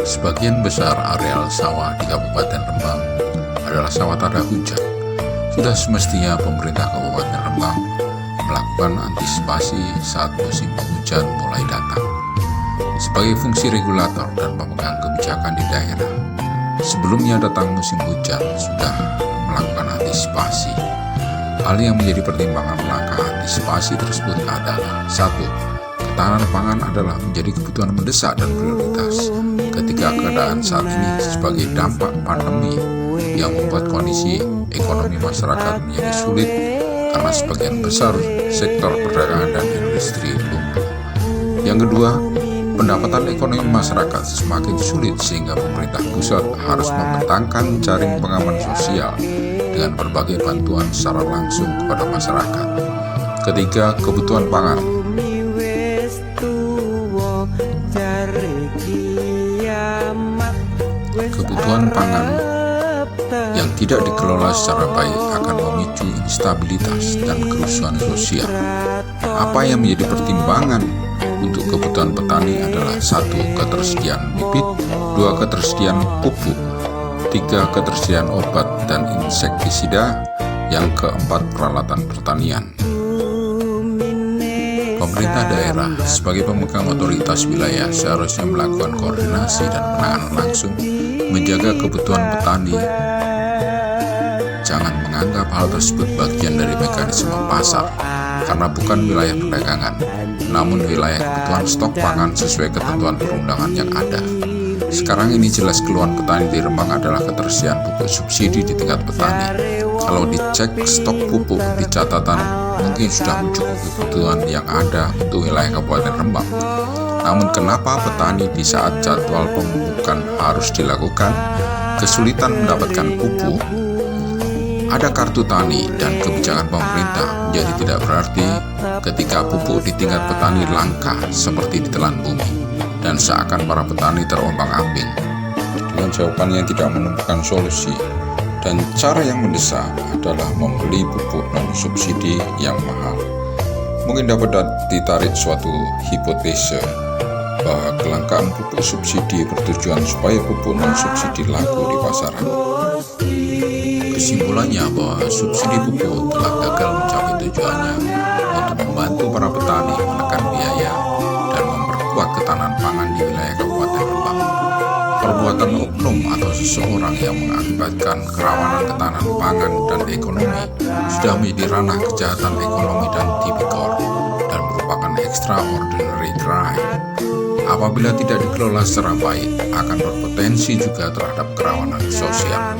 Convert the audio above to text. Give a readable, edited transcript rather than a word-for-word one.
Sebagian besar areal sawah di Kabupaten Rembang adalah sawah tada hujan. Sudah semestinya pemerintah Kabupaten Rembang melakukan antisipasi saat musim penghujan mulai datang. Sebagai fungsi regulator dan pemegang kebijakan di daerah, sebelumnya datang musim hujan sudah melakukan antisipasi. Hal yang menjadi pertimbangan langkah antisipasi tersebut adalah: 1. Ketahanan pangan adalah menjadi kebutuhan mendesak dan prioritas ketika keadaan saat ini sebagai dampak pandemi yang membuat kondisi ekonomi masyarakat menjadi sulit karena sebagian besar sektor perdagangan dan industri lumpuh. Yang kedua, pendapatan ekonomi masyarakat semakin sulit sehingga pemerintah pusat harus membentangkan jaring pengaman sosial dengan berbagai bantuan secara langsung kepada masyarakat. Ketiga, kebutuhan pangan yang tidak dikelola secara baik akan memicu instabilitas dan kerusuhan sosial. Apa yang menjadi pertimbangan untuk kebutuhan petani adalah: 1. Ketersediaan bibit, 2. Ketersediaan pupuk, 3. Ketersediaan obat dan insektisida, yang keempat peralatan pertanian. Pemerintah daerah sebagai pemegang otoritas wilayah seharusnya melakukan koordinasi dan penanganan langsung menjaga kebutuhan petani. Jangan menganggap hal tersebut bagian dari mekanisme pasar, karena bukan wilayah perdagangan, namun wilayah kebutuhan stok pangan sesuai ketentuan perundangan yang ada. Sekarang ini jelas keluhan petani di Rembang adalah ketersediaan pupuk subsidi di tingkat petani. Kalau dicek stok pupuk di catatan mungkin sudah mencukupi kebutuhan yang ada untuk wilayah Kabupaten Rembang. Namun kenapa petani di saat jadwal pemupukan harus dilakukan kesulitan mendapatkan pupuk? Ada kartu tani dan kebijakan pemerintah menjadi tidak berarti ketika pupuk di tingkat petani langka seperti ditelan bumi, dan seakan para petani terombang-ambing dengan jawaban yang tidak menemukan solusi. Dan cara yang mendesak adalah membeli pupuk non-subsidi yang mahal. Mungkin dapat ditarik suatu hipotese bahwa kelangkaan pupuk subsidi bertujuan supaya pupuk non-subsidi laku di pasaran. Kesimpulannya bahwa subsidi pupuk telah gagal mencapai tujuannya untuk membantu para petani menekan biaya dan memperkuat ketahanan pangan di wilayah Kabupaten Rembang. Perbuatan oknum atau seseorang yang mengakibatkan kerawanan ketahanan pangan dan ekonomi sudah menjadi ranah kejahatan ekonomi dan tipikor dan merupakan extraordinary crime. Apabila tidak dikelola secara baik, akan berpotensi juga terhadap kerawanan sosial.